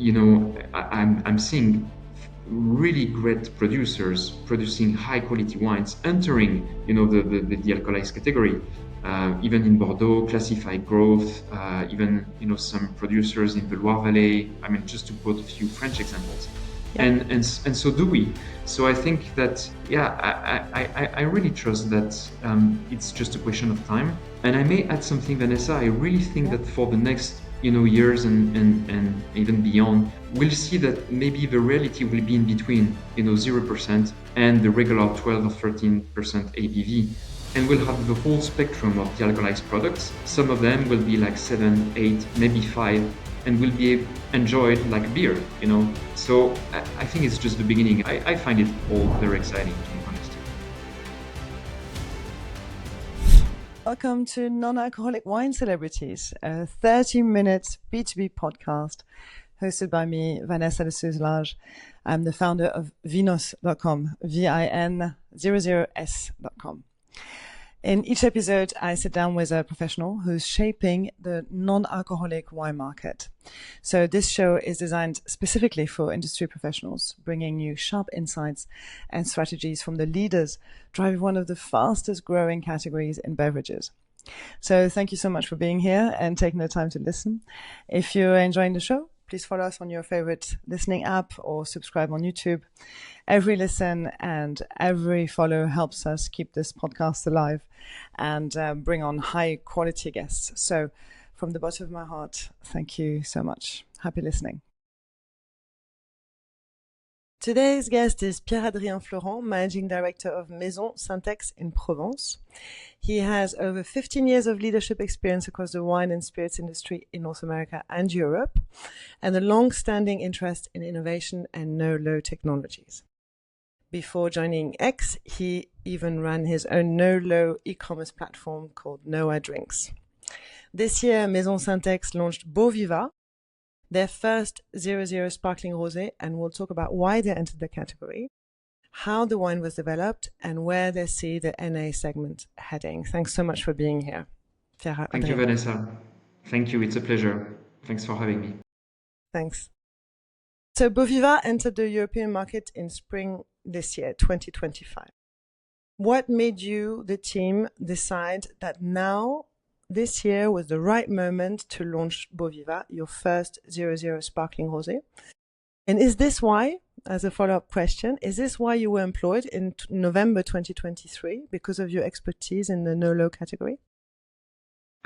I'm seeing really great producers producing high quality wines entering the de-alcoholized category, even in Bordeaux, classified growth, even some producers in the Loire Valley. I mean, just to quote a few French examples. Yeah. And so do we. So I think that, I really trust that it's just a question of time. And I may add something, Vanessa. I really think that for the next years and even beyond, we'll see that maybe the reality will be in between 0% and the regular 12 or 13% ABV. And we'll have the whole spectrum of de-alcoholized products. Some of them will be like 7, 8, maybe 5, and will be enjoyed like beer, So I think it's just the beginning. I find it all very exciting, to be honest. Welcome to Non-Alcoholic Wine Celebrities, a 30-minute B2B podcast hosted by me, Vanessa de Souza Lage. I'm the founder of vinos.com, VIN00s.com. In each episode, I sit down with a professional who's shaping the non-alcoholic wine market. So this show is designed specifically for industry professionals, bringing you sharp insights and strategies from the leaders driving one of the fastest growing categories in beverages. So thank you so much for being here and taking the time to listen. If you're enjoying the show, please follow us on your favorite listening app or subscribe on YouTube. Every listen and every follow helps us keep this podcast alive and bring on high quality guests. So from the bottom of my heart, thank you so much. Happy listening. Today's guest is Pierre-Adrien Fleurant, Managing Director of Maison Saint Aix in Provence. He has over 15 years of leadership experience across the wine and spirits industry in North America and Europe, and a long-standing interest in innovation and no-low technologies. Before joining X, he even ran his own no-low e-commerce platform called Noah Drinks. This year, Maison Saint Aix launched Beau Viva, their first 0.0 Sparkling Rosé, and we'll talk about why they entered the category, how the wine was developed, and where they see the NA segment heading. Thanks so much for being here, Pierre-Adrien. Thank you, Vanessa. Thank you. It's a pleasure. Thanks for having me. Thanks. So Beau Viva entered the European market in spring this year, 2025. What made you, the team, decide that now, this year was the right moment to launch Beau Viva, your first 0.0 Sparkling Rosé? And is this why, as a follow-up question, is this why you were employed in November 2023, because of your expertise in the no-low category?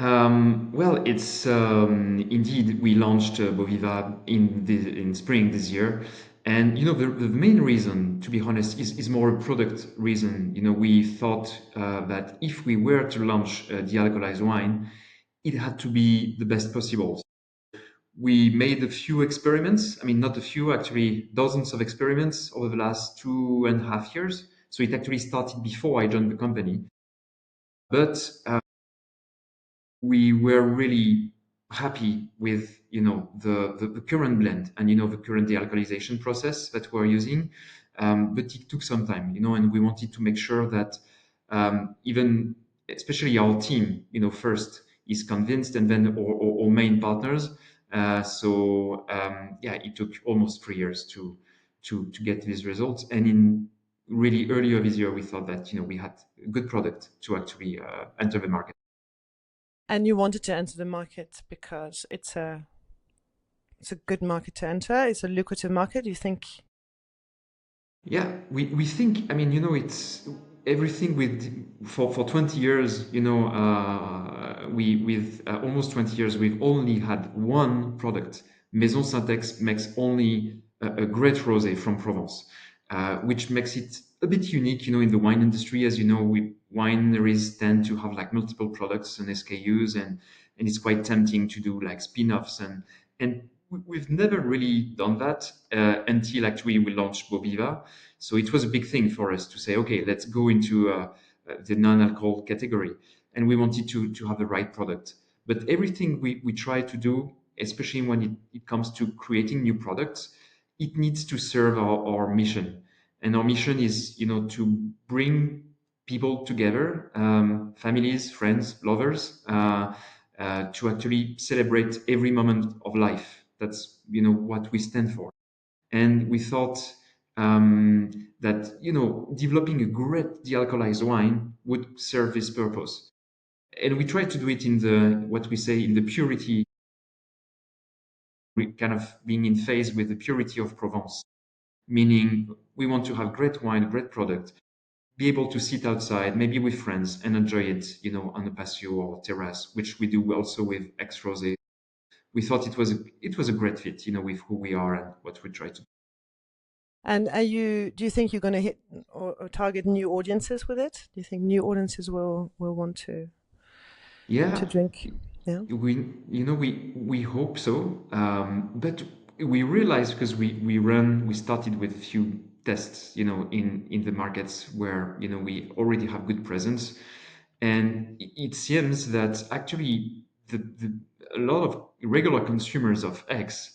Well, it's indeed, we launched Beau Viva in spring this year. And the main reason, to be honest, is more a product reason. We thought that if we were to launch a de-alcoholized wine, it had to be the best possible. We made a few experiments. I mean, not a few, actually, dozens of experiments over the last 2.5 years. So it actually started before I joined the company. But we were really happy with the current blend and the current de-alcoholization process that we're using, but it took some time, and we wanted to make sure that even especially our team first is convinced, and then our main partners. It took almost 3 years to get these results, and in really earlier this year we thought that we had a good product to actually enter the market. And you wanted to enter the market because it's a good market to enter. It's a lucrative market. You think? Yeah, we think. I mean, it's everything for 20 years. With almost 20 years, we've only had one product. Maison Saint Aix makes only a great rosé from Provence, which makes it a bit unique, in the wine industry. As you know, wineries tend to have like multiple products and SKUs, and it's quite tempting to do like spin-offs, and we've never really done that until actually we launched Beau Viva. So it was a big thing for us to say, okay, let's go into the non-alcohol category, and we wanted to have the right product. But everything we try to do, especially when it comes to creating new products, it needs to serve our mission. And our mission is, to bring people together, families, friends, lovers, to actually celebrate every moment of life That's what we stand for. And we thought that developing a great de-alcoholized wine would serve this purpose. And we try to do it in the what we say in the purity, kind of being in phase with the purity of Provence, meaning we want to have great wine, great product, be able to sit outside, maybe with friends, and enjoy it, on the patio or terrace, which we do also with Aix Rosé. We thought it was a great fit, with who we are and what we try to do. And do you think you're going to hit or target new audiences with it? Do you think new audiences will want to Yeah, drink? Yeah. we hope so, but we realized because we started with a few tests, in the markets where we already have good presence, and it seems that actually a lot of regular consumers of X,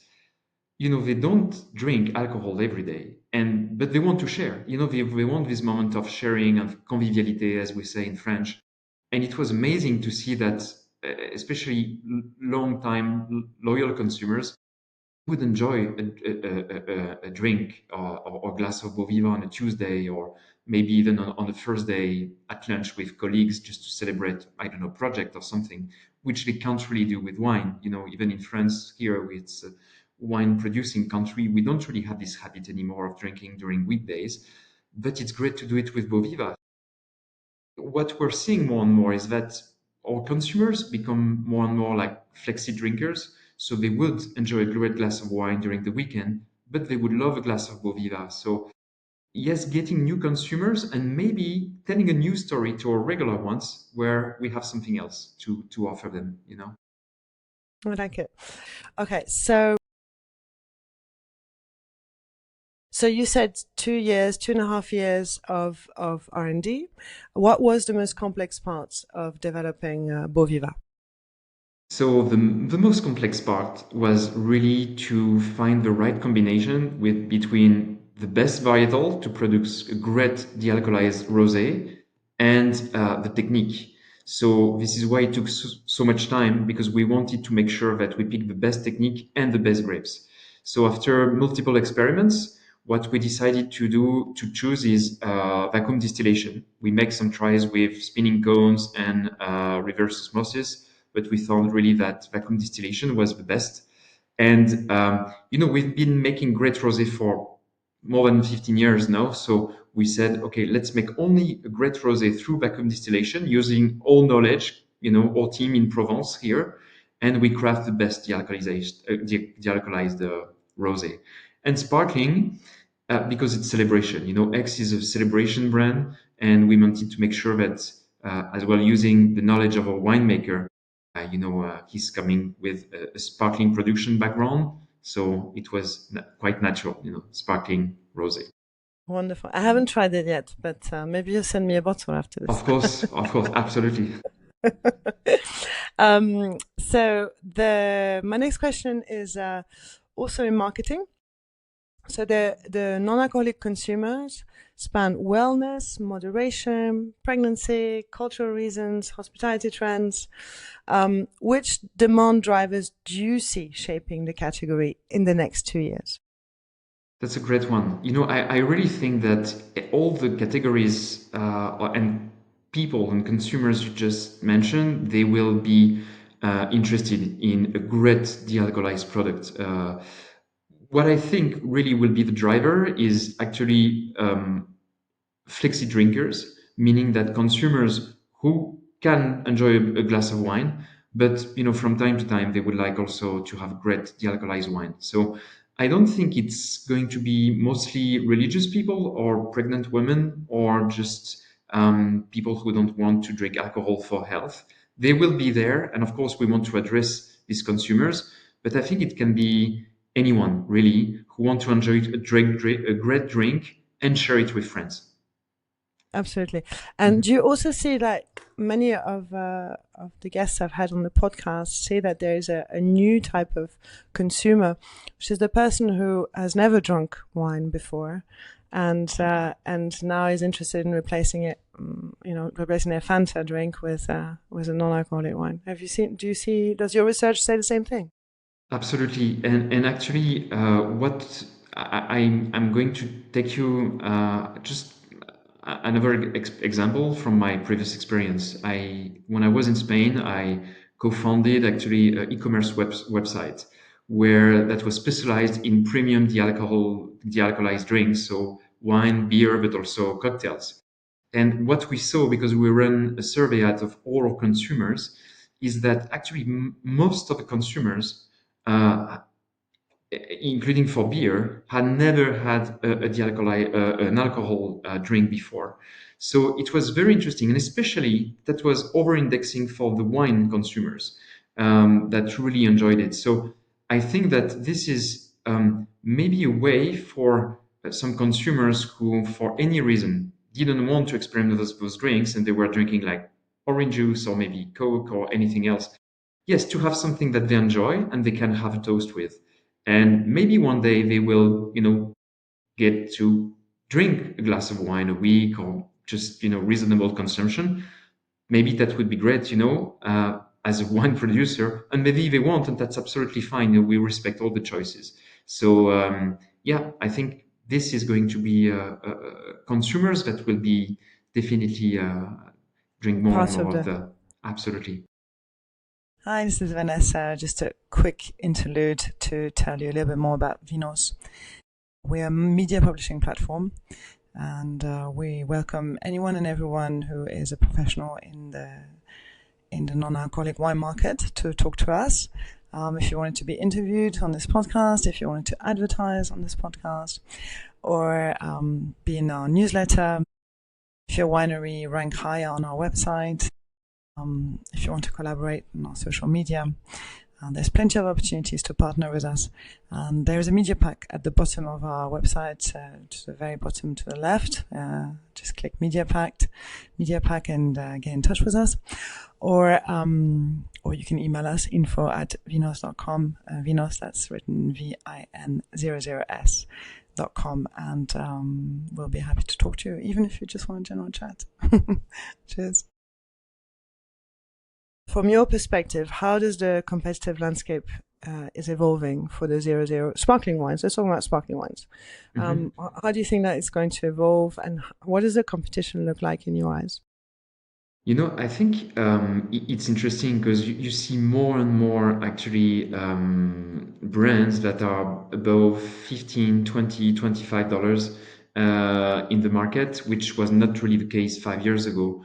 they don't drink alcohol every day, but they want to share. They want this moment of sharing, of convivialité, as we say in French. And it was amazing to see that, especially long time loyal consumers would enjoy a drink, or glass of Beau Viva on a Tuesday, or maybe even on the first day at lunch with colleagues, just to celebrate, I don't know, project or something, which they can't really do with wine. Even in France, here, it's a wine producing country, we don't really have this habit anymore of drinking during weekdays, but it's great to do it with Beau Viva. What we're seeing more and more is that our consumers become more and more like flexi-drinkers. So they would enjoy a great glass of wine during the weekend, but they would love a glass of Beau Viva. So yes, getting new consumers and maybe telling a new story to our regular ones where we have something else to offer them. I like it. Okay, so you said 2 years, 2.5 years of R&D. What was the most complex part of developing Beau Viva? So the most complex part was really to find the right combination between the best varietal to produce a great de-alcoholized rosé and the technique. So this is why it took so much time, because we wanted to make sure that we pick the best technique and the best grapes. So after multiple experiments, what we decided to choose is vacuum distillation. We make some tries with spinning cones and reverse osmosis, but we found really that vacuum distillation was the best. And we've been making great rosé for more than 15 years now. So we said, okay, let's make only a great rosé through vacuum distillation using all knowledge, our team in Provence here, and we craft the best de-alcoholized rosé. And sparkling, because it's celebration. X is a celebration brand, and we wanted to make sure that, as well, using the knowledge of our winemaker, he's coming with a sparkling production background, so it was quite natural, sparkling rosé. Wonderful. I haven't tried it yet, but maybe you'll send me a bottle after this. Of course, absolutely. So my next question is also in marketing. So the non-alcoholic consumers span wellness, moderation, pregnancy, cultural reasons, hospitality trends. Which demand drivers do you see shaping the category in the next 2 years? That's a great one. I really think that all the categories and people and consumers you just mentioned, they will be interested in a great de-alcoholized product. What I think really will be the driver is actually flexi-drinkers, meaning that consumers who can enjoy a glass of wine, but from time to time they would like also to have great de-alcoholized wine. So I don't think it's going to be mostly religious people or pregnant women or just people who don't want to drink alcohol for health. They will be there, and of course we want to address these consumers. But I think it can be anyone really who want to enjoy a great drink and share it with friends. Absolutely. And do you also see like many of the guests I've had on the podcast say that there is a new type of consumer, which is the person who has never drunk wine before, and now is interested in replacing it, replacing their Fanta drink with a non-alcoholic wine. Do you see? Does your research say the same thing? Absolutely, and actually, what I'm going to take you just another example from my previous experience. When I was in Spain, I co-founded actually an e-commerce website where that was specialized in premium de-alcoholized drinks, so wine, beer, but also cocktails. And what we saw, because we ran a survey out of all our consumers, is that actually most of the consumers uh, including for beer, had never had an alcohol drink before. So it was very interesting, and especially that was over-indexing for the wine consumers that really enjoyed it. So I think that this is maybe a way for some consumers who, for any reason, didn't want to experiment those drinks, and they were drinking like orange juice or maybe Coke or anything else. Yes, to have something that they enjoy and they can have a toast with. And maybe one day they will, get to drink a glass of wine a week or just, reasonable consumption. Maybe that would be great, as a wine producer. And maybe they won't, and that's absolutely fine. We respect all the choices. So, yeah, I think this is going to be consumers that will be definitely drink more and Part more of of the. the. Absolutely. Hi, this is Vanessa. Just a quick interlude to tell you a little bit more about Vinos. We're a media publishing platform, and we welcome anyone and everyone who is a professional in the non-alcoholic wine market to talk to us. If you wanted to be interviewed on this podcast, if you wanted to advertise on this podcast, or be in our newsletter, if your winery rank higher on our website, if you want to collaborate on our social media, there's plenty of opportunities to partner with us. There is a media pack at the bottom of our website, to the very bottom to the left. Just click media pack, and get in touch with us. Or you can email us info@vinos.com. Vinos, that's written VIN00S.com, and we'll be happy to talk to you, even if you just want a general chat. Cheers. From your perspective, how does the competitive landscape is evolving for the 0.0 sparkling wines? Let's talk about sparkling wines. Mhm. How do you think that it's going to evolve, and what does the competition look like in your eyes? I think it's interesting because you see more and more actually brands that are above 15, 20, $25 in the market, which was not really the case 5 years ago.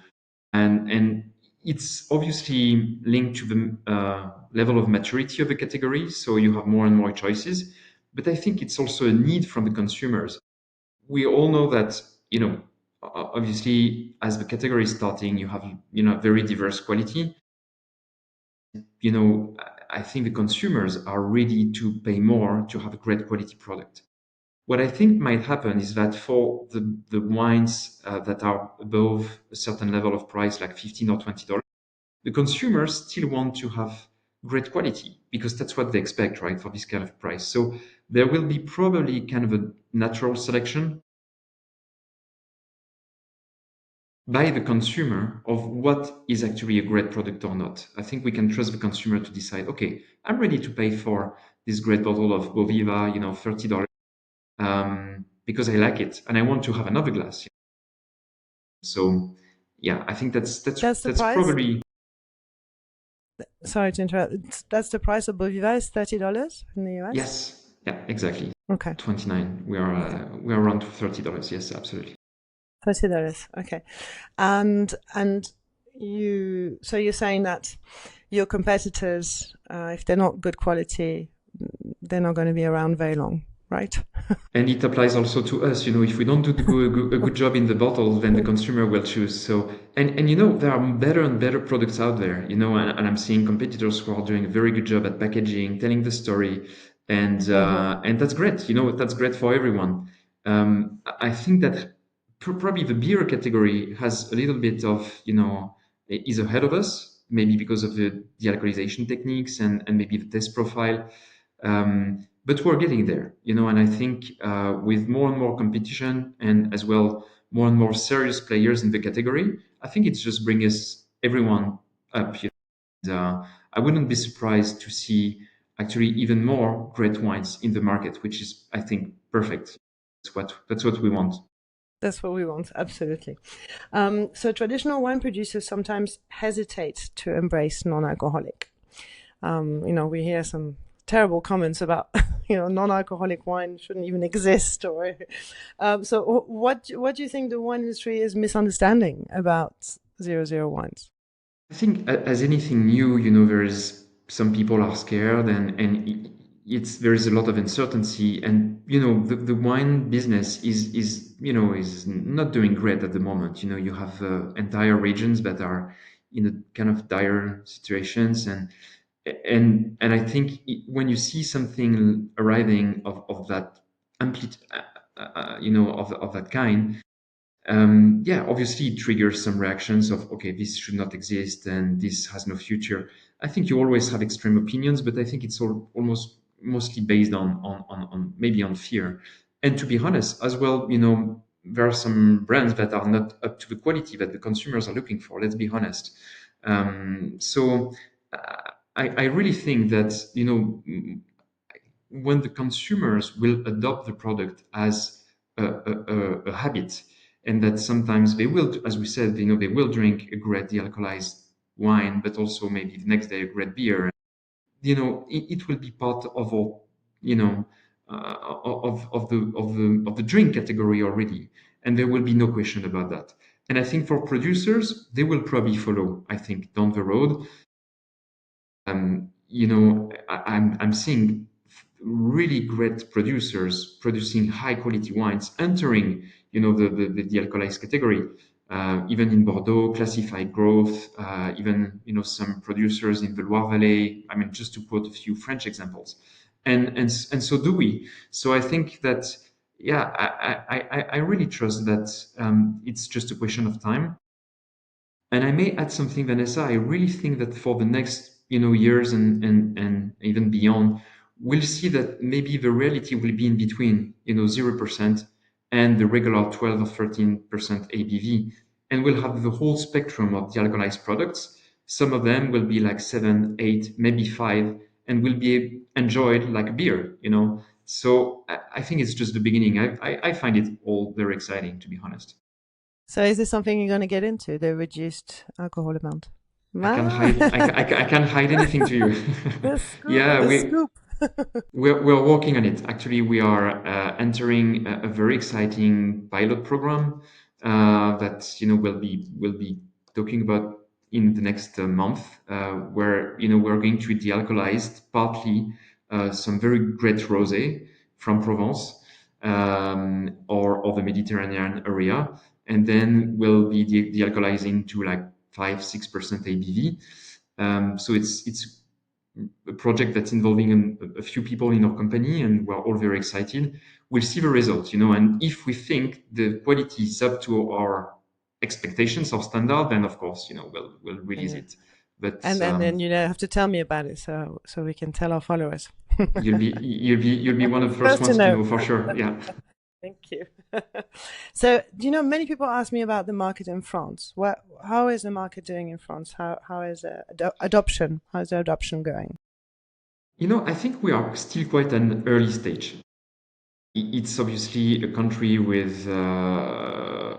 And it's obviously linked to the level of maturity of the category. So you have more and more choices. But I think it's also a need from the consumers. We all know that, obviously, as the category is starting, you have, very diverse quality. I think the consumers are ready to pay more to have a great quality product. What I think might happen is that for the wines that are above a certain level of price, like 15 or $20, the consumers still want to have great quality because that's what they expect, right, for this kind of price. So there will be probably kind of a natural selection by the consumer of what is actually a great product or not. I think we can trust the consumer to decide, okay, I'm ready to pay for this great bottle of Beau Viva, $30, because I like it and I want to have another glass. So, yeah, I think that's that's That's the that's price. probably Sorry to interrupt. That's the price of Beau Viva is $30 in the US. yes, yeah, exactly. Okay. 29. Okay. We are around $30. Yes, absolutely. $30. Okay. And so you're saying that your competitors, if they're not good quality, they're not going to be around very long, right? And it applies also to us. If we don't do a good job in the bottle, then the consumer will choose. So, and there are better and better products out there. And I'm seeing competitors who are doing a very good job at packaging, telling the story, and Mm-hmm. and that's great. That's great for everyone. I think that probably the beer category has a little bit of is ahead of us, maybe because of the de-alcoholization techniques and maybe the taste profile. But we're getting there, and I think with more and more competition and as well more and more serious players in the category, I think it's just bringing us everyone up. I wouldn't be surprised to see actually even more great wines in the market, which is, I think, perfect. That's what we want. That's what we want, absolutely. So traditional wine producers sometimes hesitate to embrace non-alcoholic. We hear some terrible comments about, non-alcoholic wine shouldn't even exist, or so. What do you think the wine industry is misunderstanding about 00 wines? I think as anything new, there is some people are scared, and it's there is a lot of uncertainty, and the wine business is not doing great at the moment. You have entire regions that are in a kind of dire situations, and I think when you see something arriving of that ampli- of that kind, yeah, obviously it triggers some reactions of, okay, this should not exist and this has no future. I think you always have extreme opinions, but I think it's almost mostly based on maybe on fear. And to be honest, as well, there are some brands that are not up to the quality that the consumers are looking for. Let's be honest. So I really think that when the consumers will adopt the product as a habit, and that sometimes they will, as we said, they will drink a great de-alcoholized wine, but also maybe the next day a great beer. It will be part of all, you know, of the drink category already, and there will be no question about that. And I think for producers, they will probably follow. I think down the road, I'm seeing really great producers producing high quality wines entering the alcoholized category, even in Bordeaux, classified growth, even some producers in the Loire Valley. I mean, just to quote a few French examples, and so do we. So I think that, yeah, I really trust that it's just a question of time. And I may add something, Vanessa. I really think that for the next, years and even beyond, we'll see that maybe the reality will be in between, 0% and the regular 12 or 13% ABV. And we'll have the whole spectrum of dealcoholized products. Some of them will be like 7, 8, maybe 5, and will be enjoyed like beer. So I think it's just the beginning. I find it all very exciting, to be honest. So is this something you're going to get into, the reduced alcohol amount? I can't Ah, hide. I can't hide anything to you. the scoop, Yeah, the we scoop. we're working on it. Actually, we are entering a very exciting pilot program that we'll be talking about in the next month, where we're going to de-alcoholize partly some very great rosé from Provence, or the Mediterranean area, and then we'll be de-alcoholizing to like 5-6% ABV. So it's a project that's involving a few people in our company, and we're all very excited. We'll see the results, and if we think the quality is up to our expectations or standard, then of course, we'll release Yeah. it. But And you have to tell me about it, so we can tell our followers. you'll be one of the first First to ones to know. know for sure. Yeah. Thank you. So, many people ask me about the market in France. How is the market doing in France? How is adoption? How's the adoption going? I think we are still quite an early stage. It's obviously a country with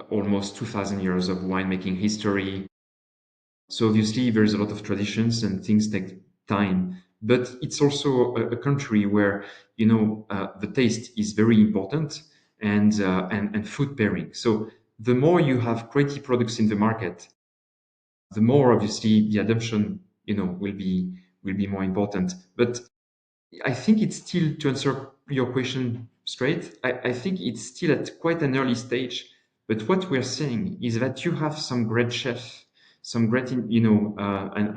almost 2,000 years of winemaking history. So obviously there's a lot of traditions and things take time, but it's also a country where the taste is very important, and food pairing. So the more you have quality products in the market, the more obviously the adoption will be more important. But I think it's still, to answer your question straight, I think it's still at quite an early stage. But what we're seeing is that you have some great chefs, some great, and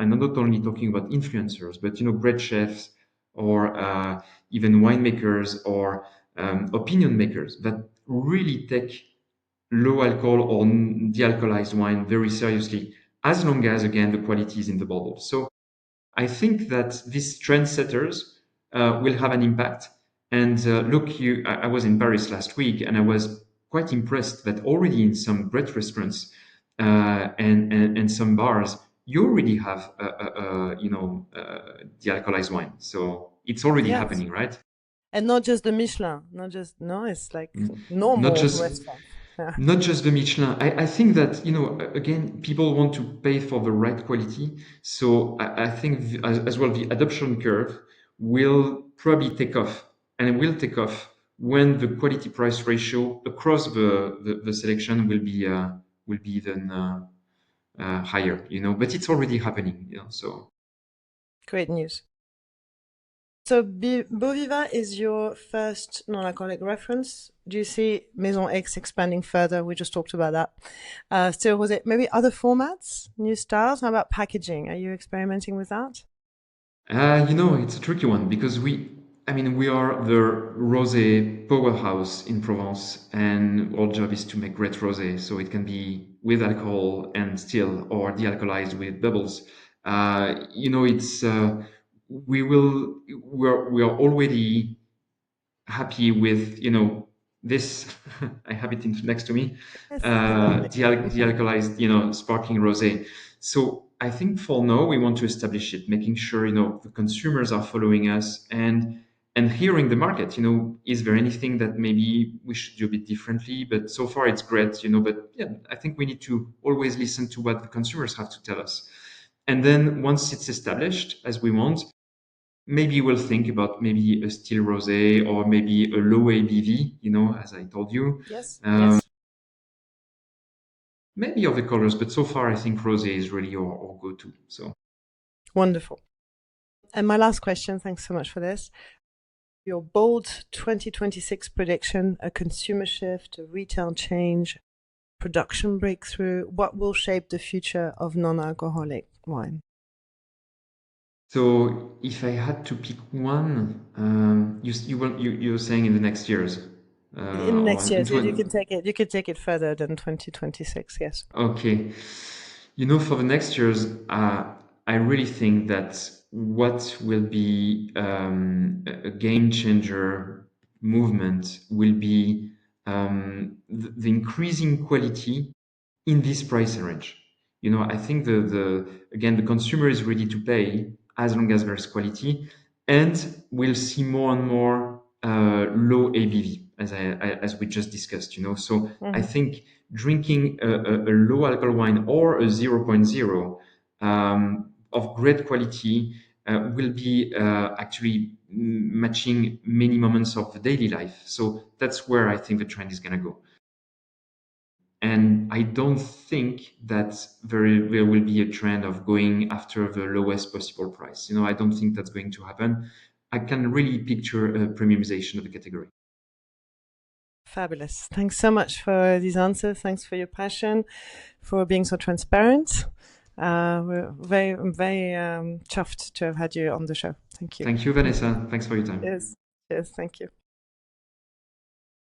I'm not only talking about influencers, but, great chefs, or even winemakers, or opinion makers that really take low alcohol or de-alcoholized wine very seriously, as long as, again, the quality is in the bottle. So I think that these trendsetters will have an impact. And look, I was in Paris last week, and I was quite impressed that already in some great restaurants, and some bars, you already have de-alcoholized wine. So it's already Yes. happening, right? And not just the Michelin, not just, no, it's like Not normal just restaurants. Yeah. not just the Michelin. I think that, again, people want to pay for the right quality. So I think as well, the adoption curve will probably take off, and it will take off when the quality price ratio across the selection will be then higher, but it's already happening, so. Great news. So Beau Viva is your first non-alcoholic reference. Do you see Maison Aix expanding further? We just talked about that. Still, was it maybe other formats, new styles? How about packaging? Are you experimenting with that? It's a tricky one because we are the rosé powerhouse in Provence, and our job is to make great rosé. So it can be with alcohol and still, or de-alcoholized with bubbles. It's we are already happy with this. I have it next to me, Yes, lovely. de-alcoholized sparkling rosé. So I think for now we want to establish it, making sure the consumers are following us and hearing the market. Is there anything that maybe we should do a bit differently? But so far it's great. But yeah, I think we need to always listen to what the consumers have to tell us. And then once it's established as we want, maybe we'll think about maybe a still rosé or maybe a low ABV, as I told you. Yes, Um, yes. Maybe other colors, but so far I think rosé is really our go-to. So Wonderful. And my last question, thanks so much for this. Your bold 2026 prediction, a consumer shift, a retail change, production breakthrough, what will shape the future of non-alcoholic wine? so if I had to pick one, you're saying in the next years, In or next year, in so you 20. can take it. You can take it further than 2026. Yes. Okay. For the next years, I really think that what will be a game changer movement will be the increasing quality in this price range. I think the again the consumer is ready to pay as long as there's quality, and we'll see more and more low ABV as we just discussed. So I Mhm. think drinking a low alcohol wine or a 0.0 of great quality will be actually matching many moments of the daily life. So that's where I think the trend is going to go. And I don't think that there will be a trend of going after the lowest possible price. I don't think that's going to happen. I can really picture a premiumization of the category. Fabulous. Thanks so much for these answers. Thanks for your passion, for being so transparent. We're very chuffed to have had you on the show. Thank you. Thank you, Vanessa. Thanks for your time. Yes. Yes. Thank you.